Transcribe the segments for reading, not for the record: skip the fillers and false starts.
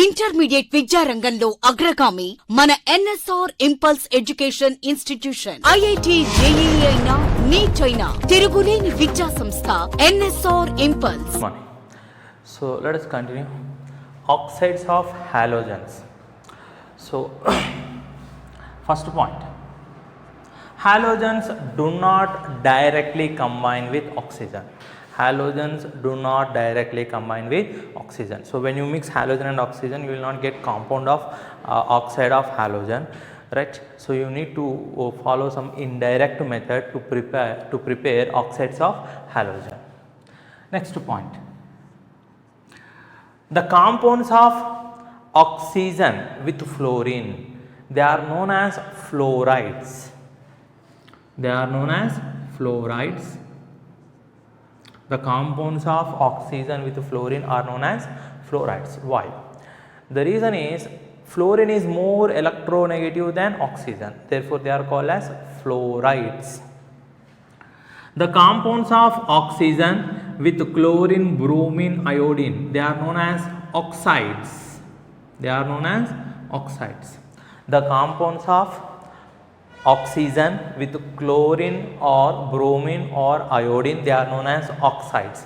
Intermediate విద్యారంగంలో అగ్రగామి మన NSR impulse education institution. IIT, JEE అయినా, నీట్ అయినా తిరుగులేని విద్యా సంస్థ NSR impulse. So let us continue. Oxides of halogens. So first point, halogens do not directly combine with oxygen. Halogens do not directly combine with oxygen. So when you mix halogen and oxygen, you will not get compound of oxide of halogen, right? So you need to follow some indirect method to prepare oxides of halogen. Next point, the compounds of oxygen with fluorine, they are known as fluorides. They are known as fluorides. The compounds of oxygen with fluorine are known as fluorides. Why? The reason is fluorine is more electronegative than oxygen, therefore they are called as fluorides. The compounds of oxygen with chlorine, bromine, iodine, they are known as oxides. They are known as oxides. The compounds of oxygen with chlorine or bromine or iodine, they are known as oxides.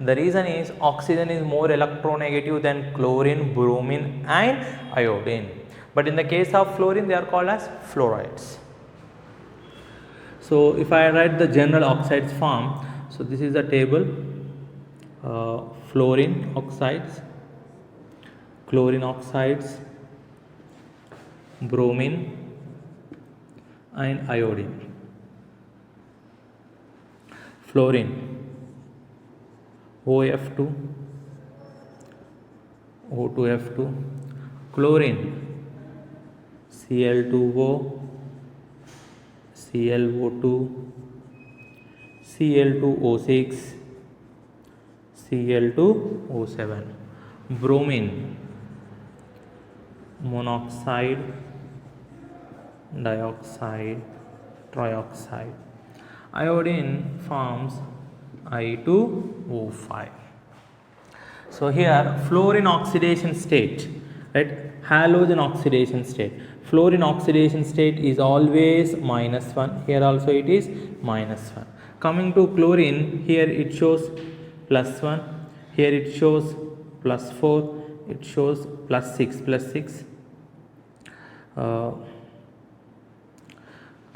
The reason is oxygen is more electronegative than chlorine, bromine and iodine. But in the case of fluorine, they are called as fluorides. So if I write the general oxides form, so this is the table, fluorine oxides, chlorine oxides, bromine and iodine. Fluorine OF2, O2F2, chlorine Cl2O, ClO2, Cl2O6, Cl2O7, bromine monoxide, dioxide, trioxide, iodine forms I2O5. So here fluorine oxidation state, right? Halogen oxidation state. Fluorine oxidation state is always -1. Here also it is -1. Coming to chlorine, here it shows +1. Here it shows +4. It shows +6.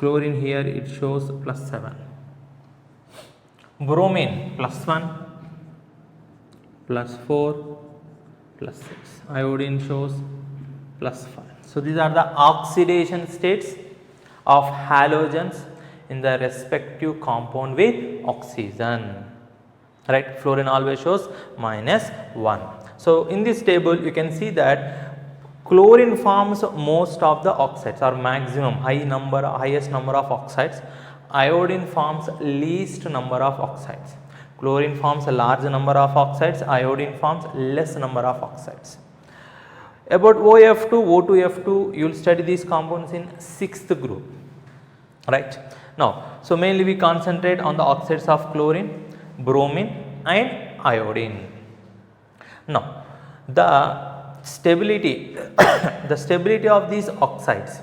Chlorine here it shows +7. Bromine +1, +4, +6. Iodine shows +5. So these are the oxidation states of halogens in the respective compound with oxygen, right? Fluorine always shows -1. So in this table you can see that chlorine forms most of the oxides or maximum highest number of oxides. Iodine forms least number of oxides. Chlorine forms a large number of oxides. Iodine forms less number of oxides. About OF2, O2F2, you will study these compounds in 6th group, right? Now, so mainly we concentrate on the oxides of chlorine, bromine and iodine. Now, the stability the stability of these oxides,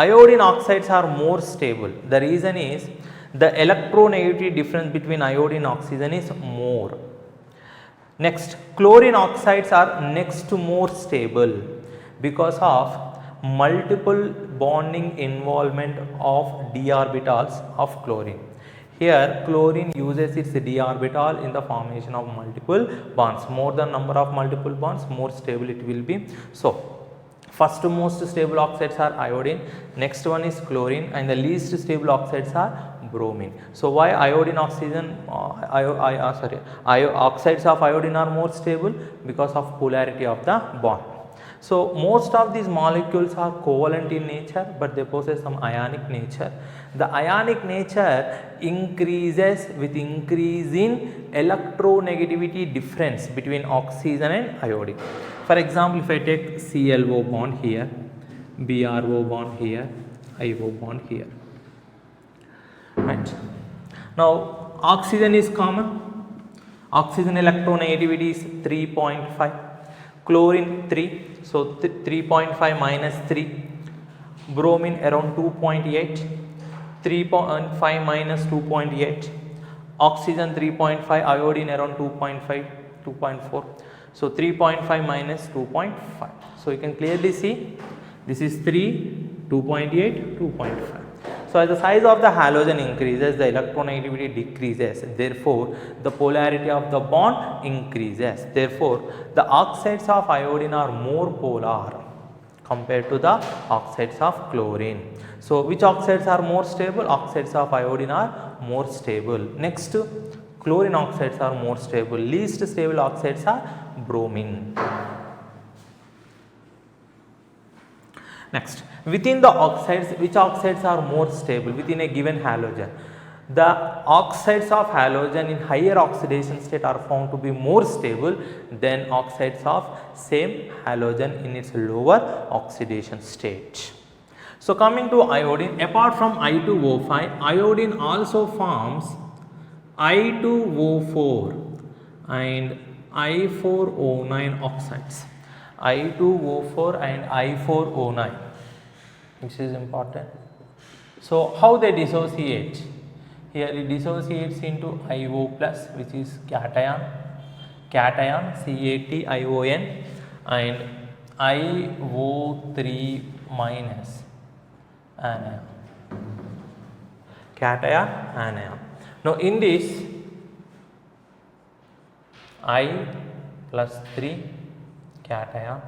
iodine oxides are more stable. The reason is the electronegativity difference between iodine and oxygen is more. Next, chlorine oxides are next to more stable because of multiple bonding involvement of d orbitals of chlorine. Here chlorine uses its d orbital in the formation of multiple bonds. More the number of multiple bonds, more stable it will be. So first most stable oxides are iodine, next one is chlorine, and the least stable oxides are bromine. So why iodine oxygen oxides of iodine are more stable? Because of polarity of the bond. So most of these molecules are covalent in nature, but they possess some ionic nature. The ionic nature increases with increase in electronegativity difference between oxygen and iodine. For example, if I take ClO bond here, BRO bond here, IO bond here, right? Now oxygen is common. Oxygen electronegativity is 3.5. chlorine 3, so 3.5 minus 3, bromine around 2.8, 3.5 minus 2.8, oxygen 3.5, iodine around 2.5, 2.4, so 3.5 minus 2.5. So you can clearly see this is 3, 2.8, 2.5. So as the size of the halogen increases, the electronegativity decreases, therefore the polarity of the bond increases. Therefore the oxides of iodine are more polar compared to the oxides of chlorine. So which oxides are more stable? Oxides of iodine are more stable. Next, chlorine oxides are more stable. Least stable oxides are bromine. Next, within the oxides, which oxides are more stable within a given halogen? The oxides of halogen in higher oxidation state are found to be more stable than oxides of same halogen in its lower oxidation state. So coming to iodine, apart from I2O5, iodine also forms I2O4 and I4O9 oxides. I2O4 and I4O9, which is important. So how they dissociate? Here it dissociates into IO plus, which is cation CATION, and IO3 minus anion, cation anion. Now in this I plus 3 cation,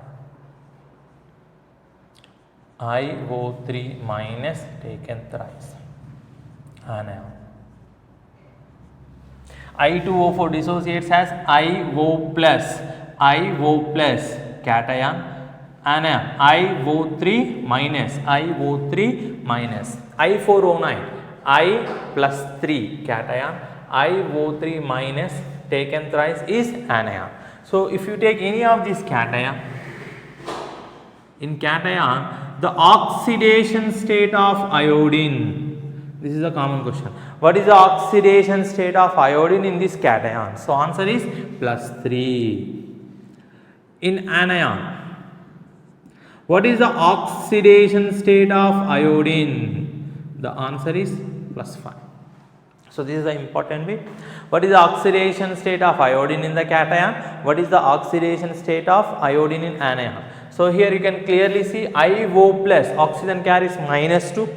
IO3 minus taken thrice anion. I2O4 dissociates as IO plus cation anion, IO3 minus I4O9 I plus 3 cation, IO3 minus taken thrice is anion. So if you take any of these cation, in cation the oxidation state of iodine, this is a common question, what is the oxidation state of iodine in this cation? So answer is plus 3. In anion, what is the oxidation state of iodine? The answer is plus 5. So this is the important bit. What is the oxidation state of iodine in the cation? What is the oxidation state of iodine in anion? So here you can clearly see IO plus, oxygen carries minus 2,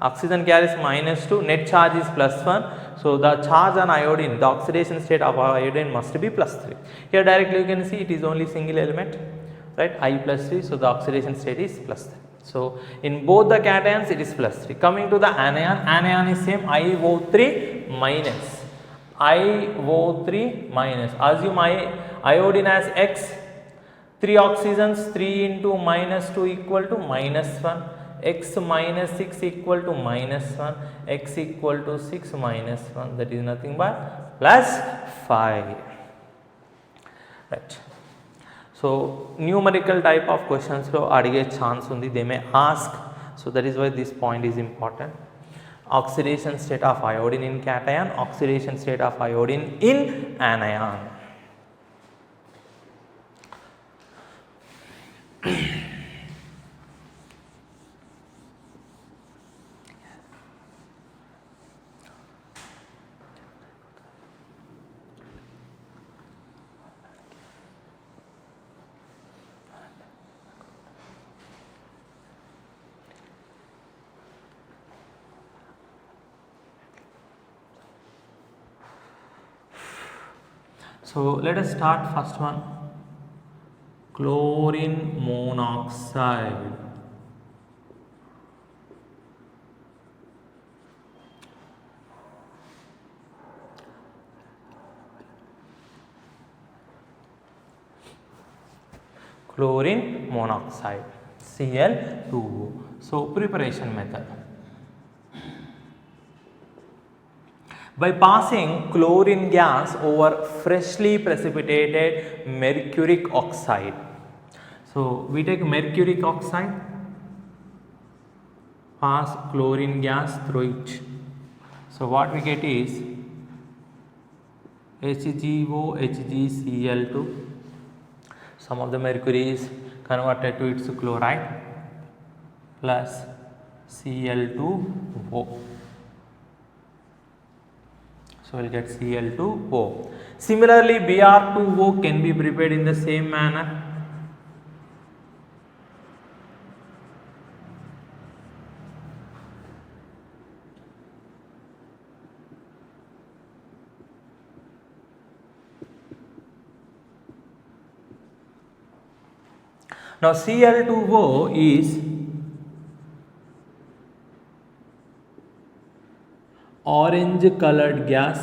oxygen carries minus 2, net charge is plus 1. So the charge on iodine, the oxidation state of iodine must be plus 3. Here directly you can see it is only single element, right, I plus 3, so the oxidation state is plus 3. So in both the cations it is plus 3. Coming to the anion, anion is same, IO3 minus, IO3 minus, assume iodine as X, 3 oxygens, 3 into minus 2 equal to minus 1, X minus 6 equal to minus 1, X equal to 6 minus 1, that is nothing but plus 5, right. So numerical type of questions lo adige chance undi, they may ask, so that is why this point is important. Oxidation state of iodine in cation, oxidation state of iodine in anion. So let us start first one, chlorine monoxide. Chlorine monoxide, Cl2O. So preparation method. By passing chlorine gas over freshly precipitated mercuric oxide. So we take mercuric oxide, pass chlorine gas through it. So what we get is HGO HgCl2. So some of the mercury is converted to its chloride plus Cl2O. So we will get Cl2O. Similarly, Br2O can be prepared in the same manner. Now Cl2O is orange colored gas,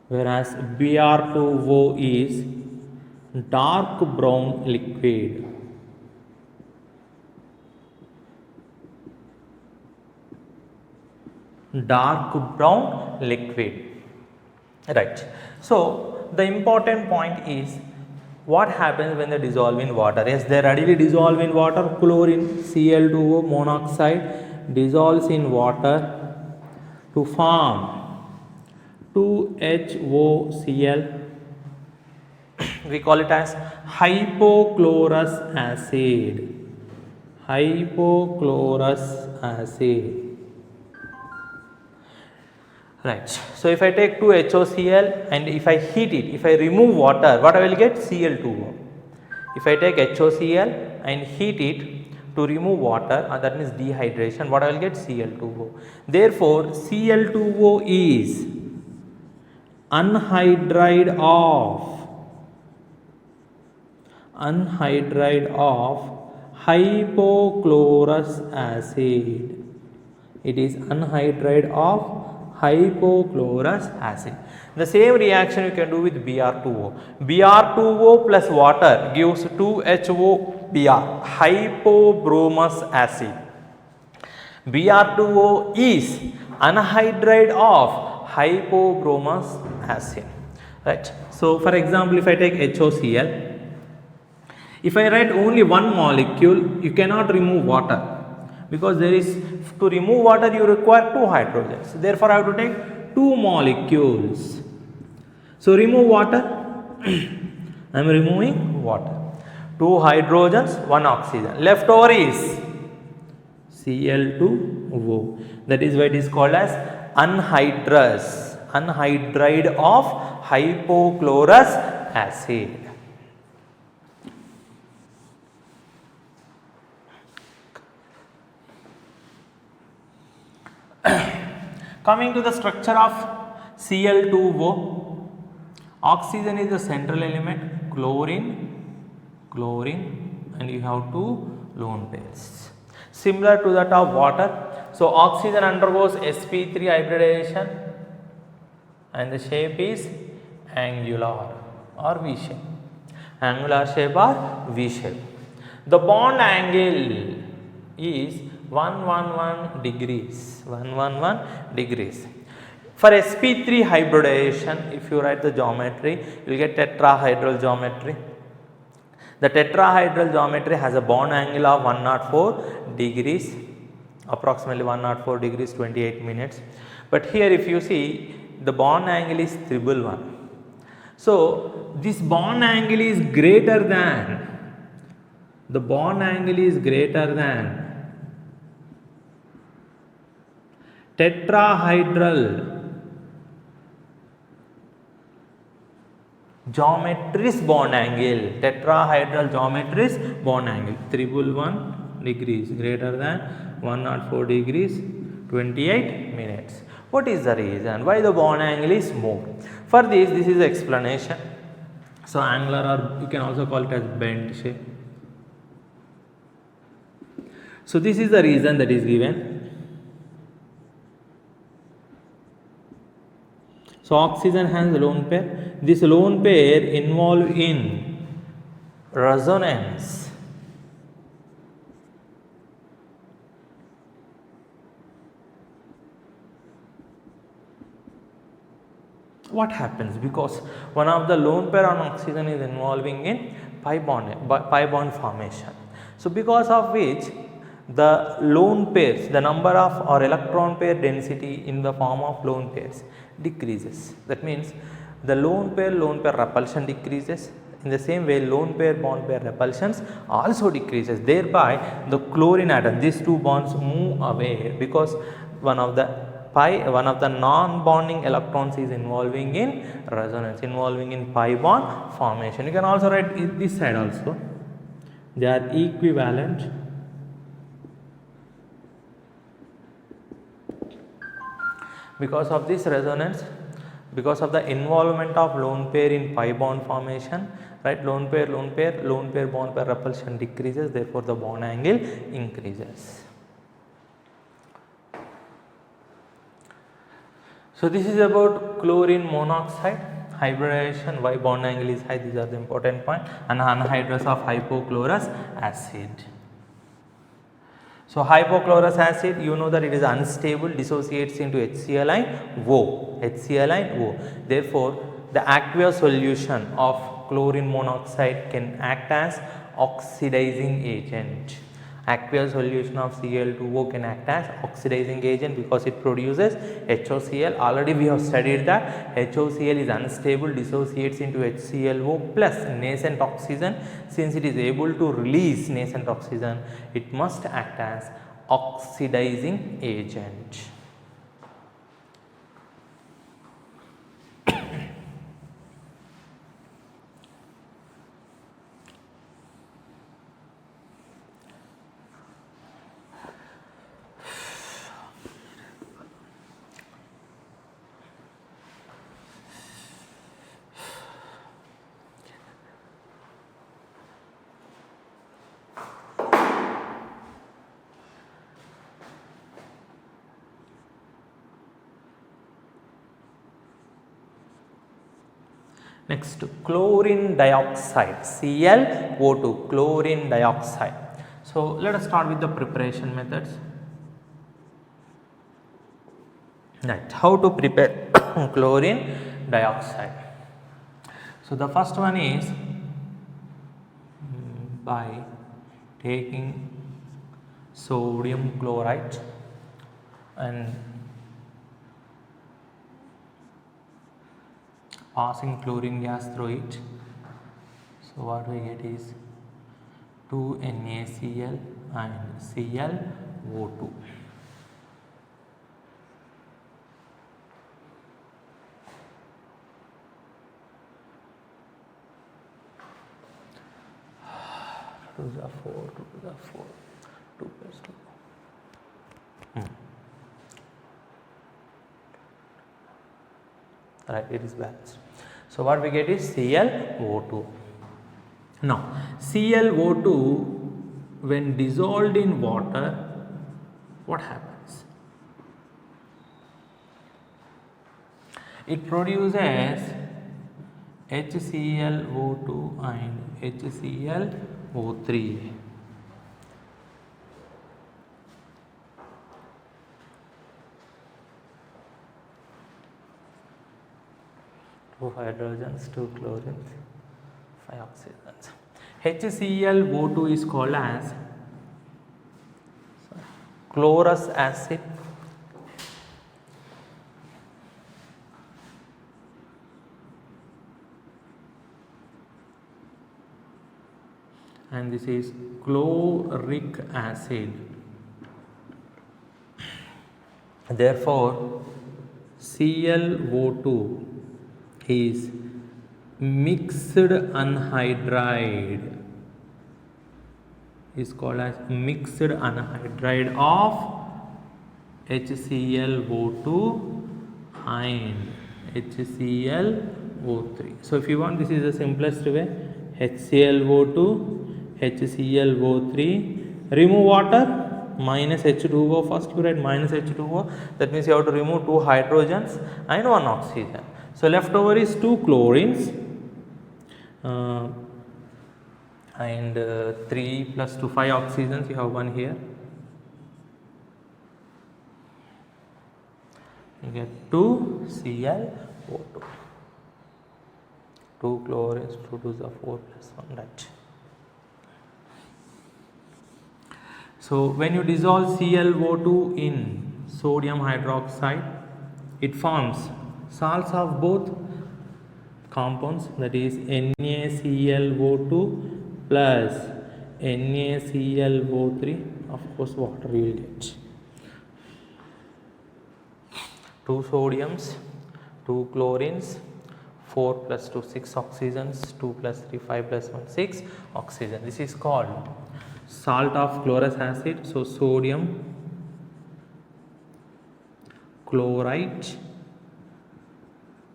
whereas Br2O is dark brown liquid. Dark brown liquid. Right. So the important point is what happens when they dissolve in water. Yes, they readily dissolve in water. Chlorine Cl2O monoxide dissolves in water to form 2HOCl. We call it as hypochlorous acid. Hypochlorous acid. Right. So if I take 2HOCl and if I heat it, if I remove water, what I will get? Cl2O. If I take HOCl and heat it to remove water, that means dehydration, what I will get? Cl2O. Therefore, Cl2O is anhydride of hypochlorous acid. It is anhydride of hypochlorous acid. The same reaction you can do with Br2O. Br2O plus water gives 2HOBr, hypobromous acid. Br2O is anhydride of hypobromous acid. Right. So for example, if I take HOCl, if I write only one molecule, you cannot remove water. Because there is, to remove water you require 2 hydrogens. Therefore, I have to take 2 molecules. So, remove water. I am removing water. 2 hydrogens, 1 oxygen. Left over is Cl2O. That is why it is called as anhydrous. Anhydride of hypochlorous acid. Coming to the structure of Cl2O, oxygen is the central element, chlorine, and you have 2 lone pairs. Similar to that of water. So oxygen undergoes sp3 hybridization and the shape is angular or V shape. Angular shape or V shape. The bond angle is 111 degrees. 111 degrees. For sp3 hybridization, if you write the geometry, you will get tetrahedral geometry. The tetrahedral geometry has a bond angle of 104 degrees, approximately 104 degrees 28 minutes. But here if you see, the bond angle is 111. So this bond angle is greater than, tetrahedral geometry's bond angle. Tetrahedral geometry's bond angle 111 degrees greater than 104 degrees 28 minutes. What is the reason why the bond angle is more? For this is the explanation. So angular, or you can also call it as bent shape. So this is the reason that is given. So oxygen has a lone pair. This lone pair involved in resonance. What happens? Because one of the lone pair on oxygen is involving in pi bond formation. So because of which the lone pairs, the number of or electron pair density in the form of lone pairs decreases. That means the lone pair repulsion decreases. In the same way, lone pair bond pair repulsions also decreases. Thereby, the chlorine atom, these two bonds move away because one of the non-bonding electrons is involving in resonance, involving in pi bond formation. You can also write this side also. They are equivalent because of this resonance, because of the involvement of lone pair in pi bond formation, right? Lone pair bond pair repulsion decreases, therefore the bond angle increases. So this is about chlorine monoxide hybridization, why bond angle is high, these are the important point, and anhydrous of hypochlorous acid. So hypochlorous acid, you know that it is unstable, dissociates into HCl and O. Therefore, the aqueous solution of chlorine monoxide can act as oxidizing agent. Aqueous solution of Cl2O can act as oxidizing agent because it produces HOCl. Already we have studied that HOCl is unstable, dissociates into HClO plus nascent oxygen. Since it is able to release nascent oxygen, it must act as oxidizing agent. Next, chlorine dioxide, ClO2, chlorine dioxide. So let us start with the preparation methods. Right, how to prepare chlorine dioxide? So the first one is by taking sodium chloride and passing chlorine gas through it. So what we get is 2NaCl and ClO2. Two to the 4, 2 plus 2. Right, it is balanced. So what we get is ClO2. Now ClO2 when dissolved in water, what happens? It produces HClO2 and HClO3. Two hydrogens, 2 chlorines, 5 oxygens. HClO2 is called as chlorous acid, and this is chloric acid. Therefore, ClO2 is mixed anhydride, is called as mixed anhydride of HClO2 and HClO3. So if you want, this is the simplest way: HClO2, HClO3, remove water, minus H2O. First you write minus H2O, that means you have to remove 2 hydrogens and 1 oxygen. So left over is 2 chlorines and 3 plus 2, 5 oxygens. You have 1 here. You get 2 ClO2. 2 chlorines, 2 to the 4 plus 1, right. So when you dissolve ClO2 in sodium hydroxide, it forms salts of both compounds, that is NaClO2 plus NaClO3. Of course water you will get. 2 sodiums, 2 chlorines, 4 plus 2 6 oxygens, 2 plus 3 5 plus 1 6 oxygen. This is called salt of chlorous acid. So sodium chloride,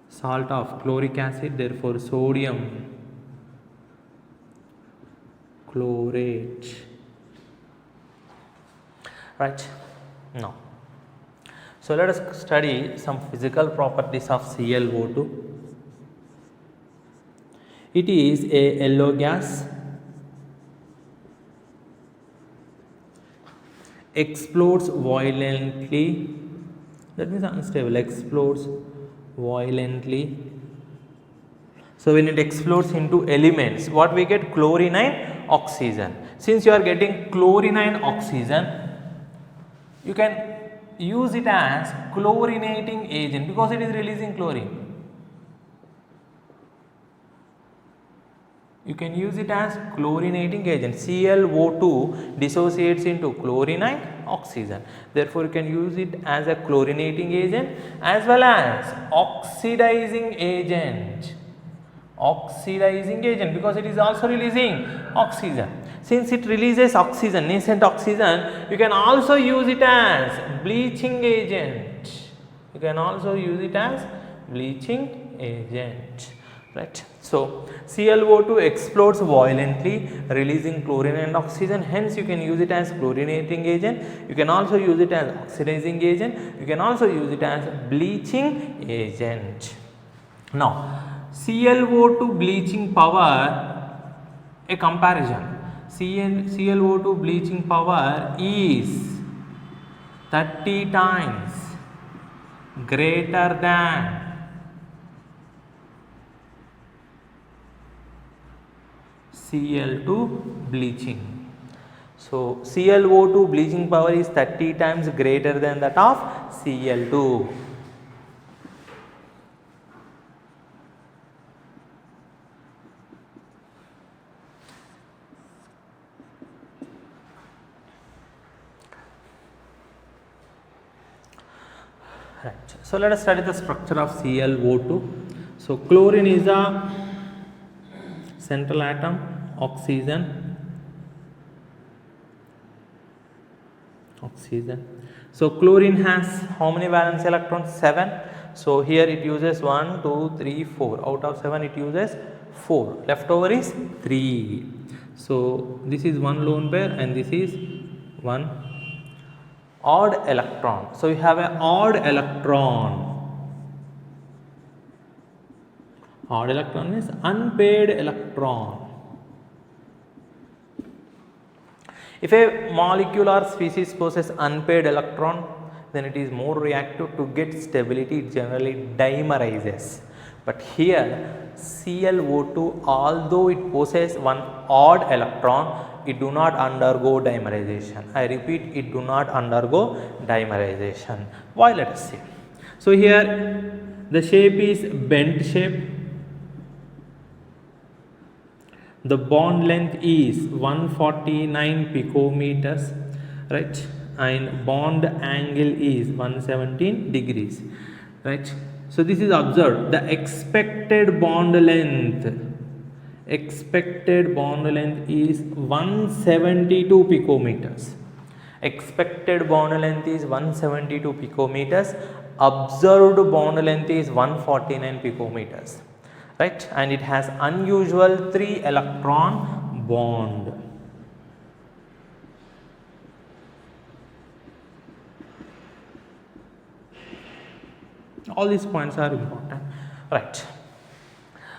salt of chloric acid, therefore sodium chlorate. Right. Now, so let us study some physical properties of ClO2. It is a yellow gas, explodes violently, that means unstable, explodes violently. So when it explodes into elements, what we get? Chlorine oxygen. Since you are getting chlorine oxygen, you can use it as chlorinating agent because it is releasing chlorine. You can use it as chlorinating agent. ClO2 dissociates into chlorine and oxygen. Therefore, you can use it as a chlorinating agent as well as oxidizing agent. Oxidizing agent because it is also releasing oxygen. Since it releases oxygen, nascent oxygen, you can also use it as bleaching agent. You can also use it as bleaching agent. Right. So, ClO2 explodes violently, releasing chlorine and oxygen. Hence, you can use it as chlorinating agent. You can also use it as oxidizing agent. You can also use it as bleaching agent. Now, ClO2 bleaching power, a comparison. ClO2 bleaching power is 30 times greater than Cl2 bleaching. So, ClO2 bleaching power is 30 times greater than that of Cl2. Right. So, let us study the structure of ClO2. So, chlorine is a central atom, oxygen. So, chlorine has how many valence electrons? 7. So, here it uses 1, 2, 3, 4. Out of 7 it uses 4. Left over is 3. So, this is one lone pair and this is one odd electron. So, you have an odd electron. Odd electron is unpaired electron. If a molecule or species possesses unpaired electron, then it is more reactive to get stability, it generally dimerizes. But here ClO2, although it possesses one odd electron, it do not undergo dimerization. I repeat, it do not undergo dimerization. Why? Let us see. So here the shape is bent shape. The bond length is 149 picometers, right, and bond angle is 117 degrees, right. So this is observed. The expected bond length is 172 picometers. Expected bond length is 172 picometers. Observed bond length is 149 picometers. Right, and it has unusual 3 electron bond. All these points are important, right.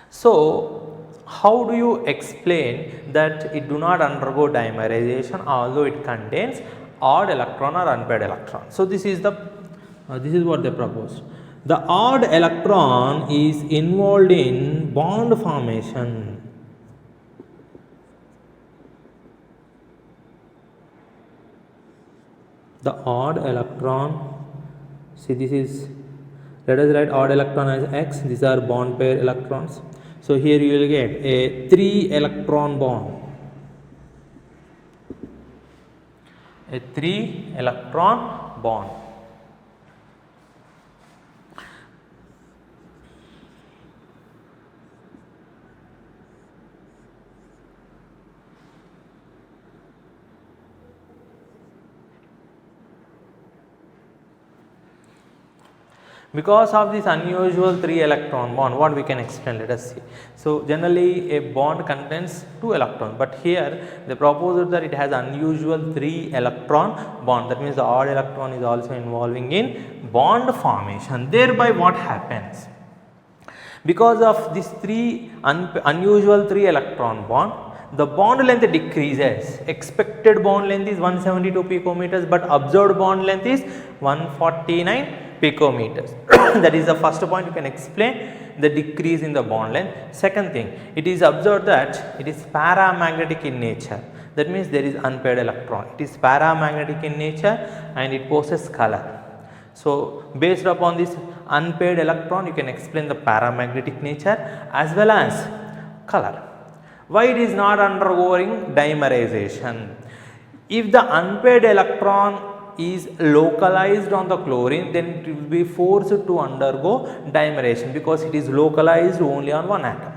So, how do you explain that it do not undergo dimerization although it contains odd electron or unpaired electron? So, this is what they proposed. The odd electron is involved in bond formation. The odd electron, see, this is Let us write odd electron as X. These are bond pair electrons. So here you will get a 3 electron bond. A 3 electron bond. Because of this unusual 3 electron bond, what we can explain, let us see. So generally a bond contains 2 electrons, but here they proposed that it has unusual 3 electron bond. That means the odd electron is also involving in bond formation. Thereby what happens? Because of this unusual 3 electron bond, the bond length decreases. Expected bond length is 172 picometers, but observed bond length is 149 picometers. That is the first point you can explain the decrease in the bond length. Second thing, it is observed that it is paramagnetic in nature. That means there is unpaired electron. It is paramagnetic in nature and it possesses color. So based upon this unpaired electron, you can explain the paramagnetic nature as well as color. Why it is not undergoing dimerization? If the unpaired electron is localized on the chlorine, then it will be forced to undergo dimerization because it is localized only on one atom.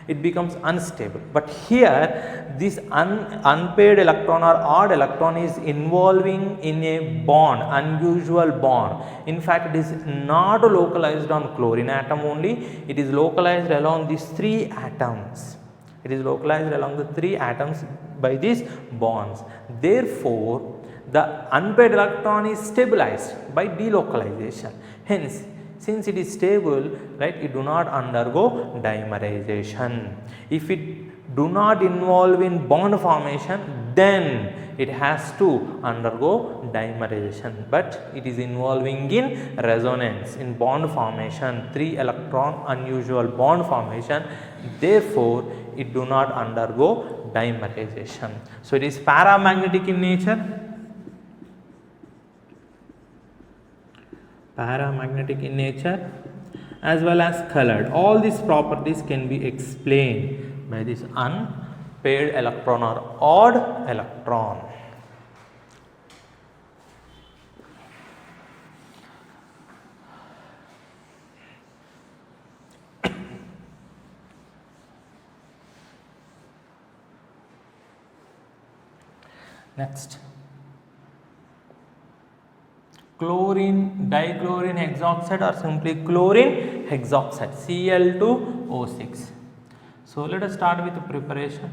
It becomes unstable. But here this unpaired electron or odd electron is involving in a bond, unusual bond. In fact, it is not localized on chlorine atom only, it is localized along these 3 atoms. It is localized along the 3 atoms by these bonds. Therefore, the unpaired electron is stabilized by delocalization. Hence, since it is stable, right, it do not undergo dimerization. If it do not involve in bond formation, then it has to undergo dimerization. But it is involving in resonance, in bond formation, 3 electron unusual bond formation. Therefore, it do not undergo dimerization. So it is paramagnetic in nature. Paramagnetic in nature as well as colored. All these properties can be explained by this unpaired electron or odd electron. Next, chlorine dichlorine hexoxide or simply chlorine hexoxide, Cl2O6. So let us start with the preparation.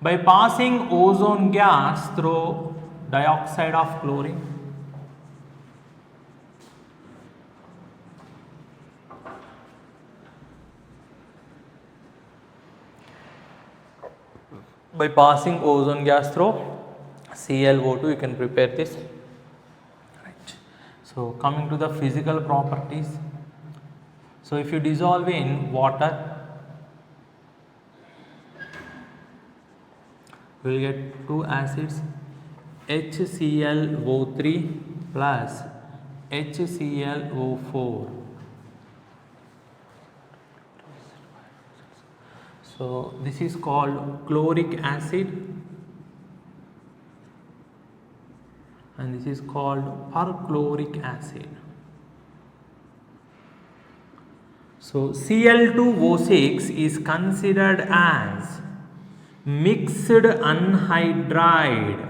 By passing ozone gas through dioxide of chlorine, by passing ozone gas through ClO2, you can prepare this. Right. So coming to the physical properties. So if you dissolve in water, we will get 2 acids, HClO3 plus HClO4. So this is called chloric acid and this is called perchloric acid. So Cl2O6 is considered as mixed anhydride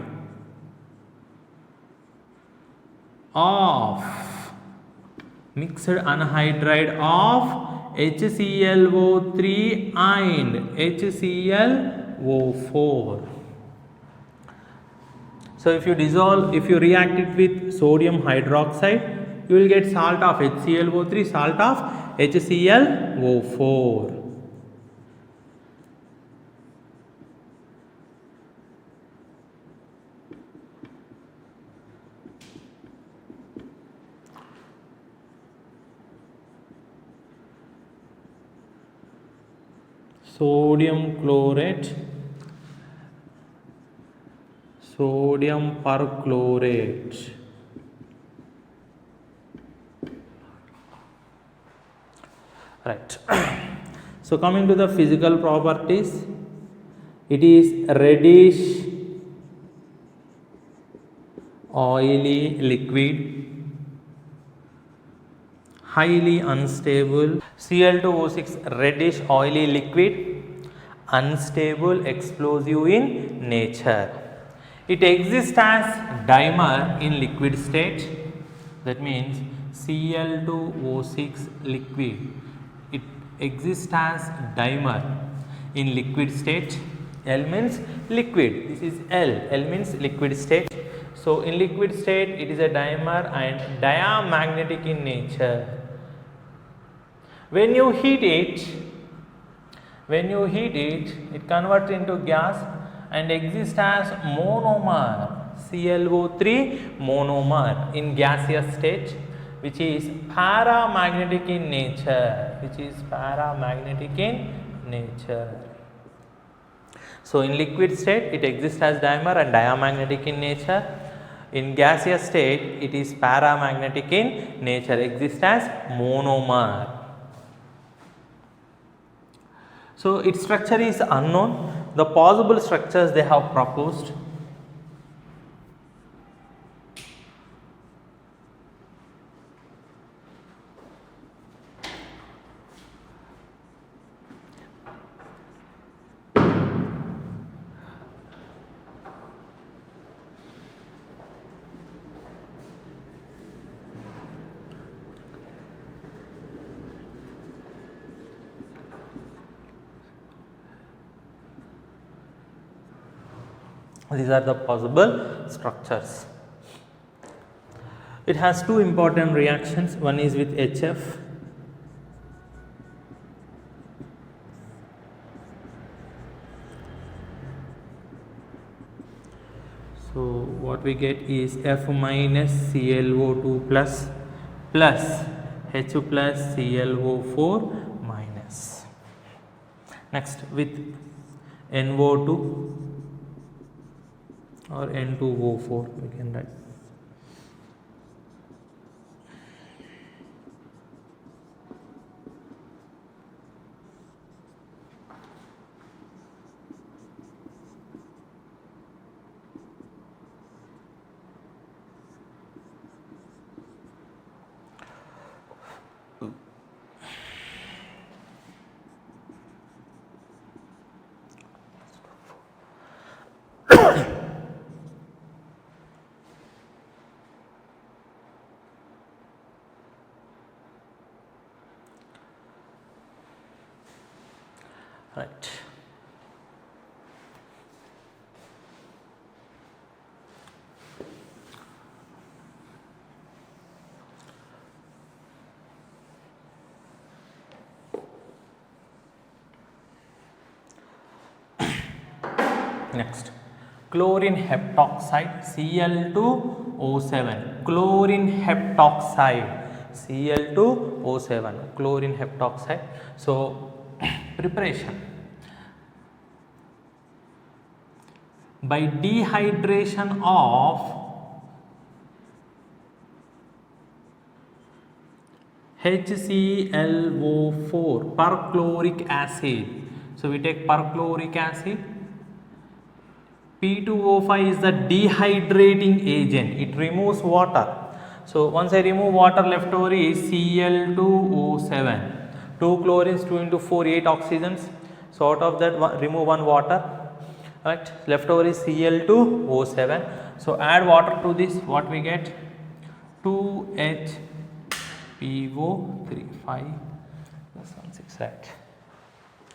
of HClO3 and HClO4. So if you react it with sodium hydroxide, you will get salt of HClO3, salt of HClO4. Sodium chlorate, sodium perchlorate. Right. So coming to the physical properties, it is reddish oily liquid, highly unstable. Cl2O6 reddish oily liquid, unstable, explosive in nature. It exists as dimer in liquid state. That means Cl2O6 liquid, it exists as dimer in liquid state. L means liquid, this is L means liquid state. So in liquid state it is a dimer and diamagnetic in nature. When you heat it, it converts into gas and exists as monomer, ClO3 monomer in gaseous state, which is paramagnetic in nature, So in liquid state it exists as dimer and diamagnetic in nature. In gaseous state it is paramagnetic in nature, exists as monomer. So its structure is unknown. The possible structures they have proposed. These are the possible structures. It has two important reactions. One is with HF. So what we get is F minus ClO2 plus H plus ClO4 minus. Next with NO2 or N2O4 we can write. Right. Next, chlorine heptoxide Cl2O7, chlorine heptoxide Cl2O7, chlorine heptoxide. So preparation by dehydration of HClO4 perchloric acid. So we take perchloric acid. P2O5 is the dehydrating agent, it removes water. So once I remove water, left over is Cl2O7, 2 chlorines, 2 into 4, 8 oxygens. So out of that remove one water, right? Left over is Cl2O7. So add water to this, what we get? 2HPO3 5 plus 1 6, right?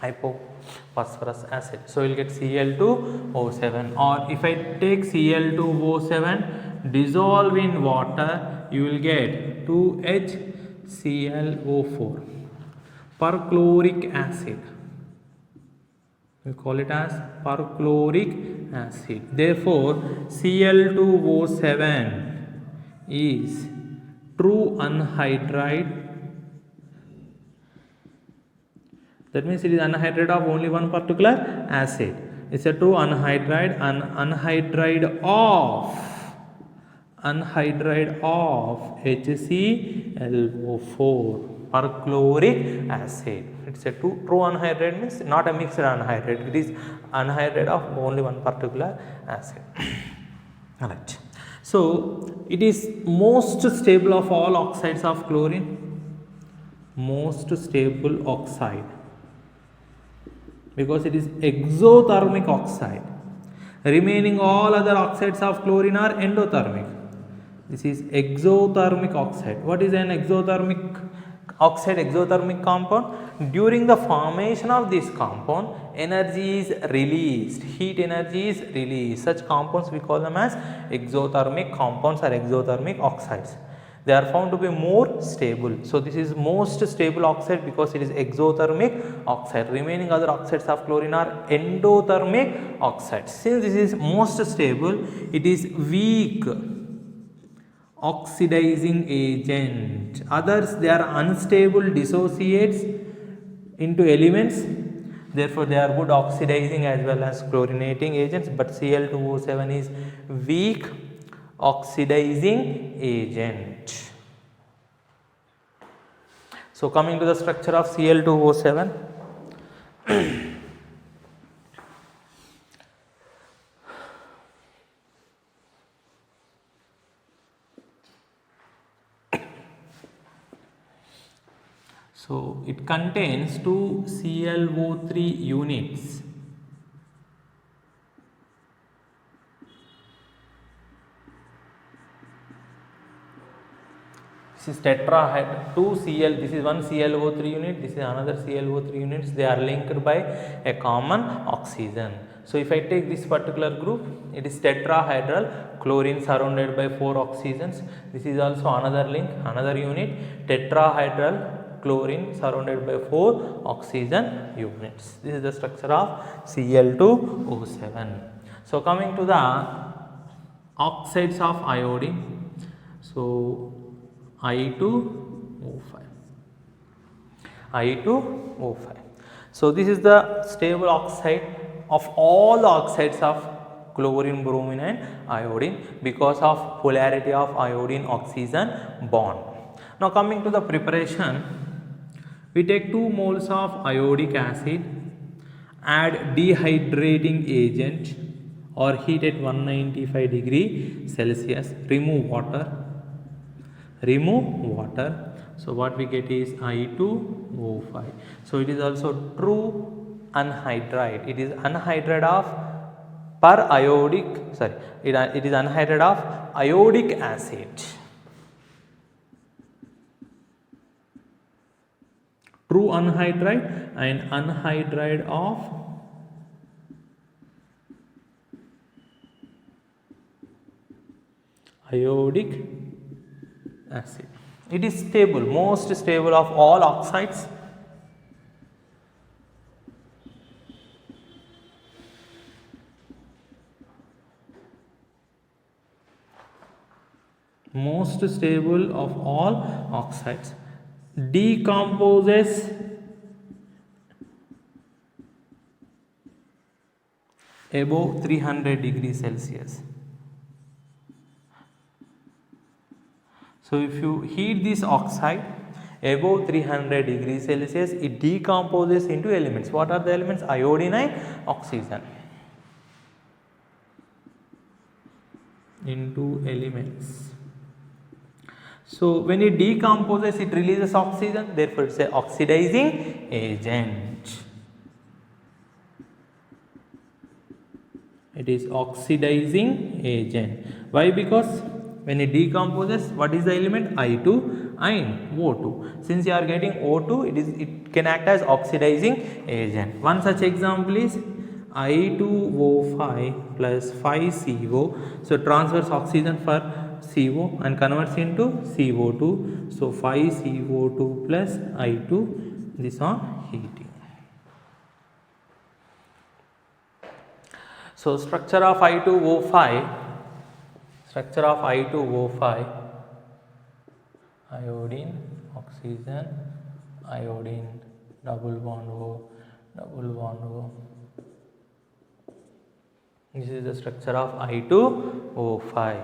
Hypophosphorus acid. So you will get Cl2O7, or if I take Cl2O7 dissolve in water, you will get 2HClO4 perchloric acid. We call it as perchloric acid. Therefore Cl2O7 is true anhydride. That means it is anhydride of only one particular acid. It's a true anhydride, anhydride of HClO4, perchloric acid. It's a true anhydride, means not a mixed anhydride, it is anhydride of only one particular acid. Alright. So it is most stable of all oxides of chlorine, most stable oxide, because it is exothermic oxide. Remaining all other oxides of chlorine are endothermic. This is exothermic oxide. What is an exothermic oxide? Exothermic compound. During the formation of this compound, energy is released, heat energy is released. Such compounds we call them as exothermic compounds or exothermic oxides. They are found to be more stable. So this is most stable oxide because it is exothermic oxide. Remaining other oxides of chlorine are endothermic oxides. Since this is most stable, it is weak oxidizing agent. Others, they are unstable, dissociates into elements, therefore they are good oxidizing as well as chlorinating agents, but Cl2O7 is weak oxidizing agent. So coming to the structure of Cl2O7, so it contains two ClO3 units. This is tetrahedral, this is one ClO3 unit, this is another ClO3 units, they are linked by a common oxygen. So if I take this particular group, it is tetrahedral, chlorine surrounded by 4 oxygens. This is also another link, another unit, tetrahedral, chlorine surrounded by 4 oxygen units. This is the structure of Cl2O7. So coming to the oxides of iodine, so I2O5. I2O5. So this is the stable oxide of all the oxides of chlorine, bromine and iodine because of polarity of iodine oxygen bond. Now coming to the preparation, we take 2 moles of iodic acid, add dehydrating agent or heat at 195 degree Celsius, remove water. So what we get is I2O5. So it is also true anhydride. It is anhydride of it is anhydride of iodic acid. True anhydride and anhydride of iodic acid. It is stable, most stable of all oxides. Most stable of all oxides. Decomposes above 300 degrees Celsius. So if you heat this oxide above 300 degrees Celsius, it decomposes into elements. What are the elements? Iodine and oxygen. Into elements. So when it decomposes, it releases oxygen, therefore it is an oxidizing agent. It is oxidizing agent. Why? Because when it decomposes, what is the element? I2 and O2. Since you are getting O2, it can act as oxidizing agent. One such example is I2O5 plus 5CO. So transfers oxygen for CO and converts into CO2. So 5CO2 plus I2, this on heating. So structure of I2O5. Structure of I2O5, iodine, oxygen, iodine, double bond O, double bond O. This is the structure of I2O5.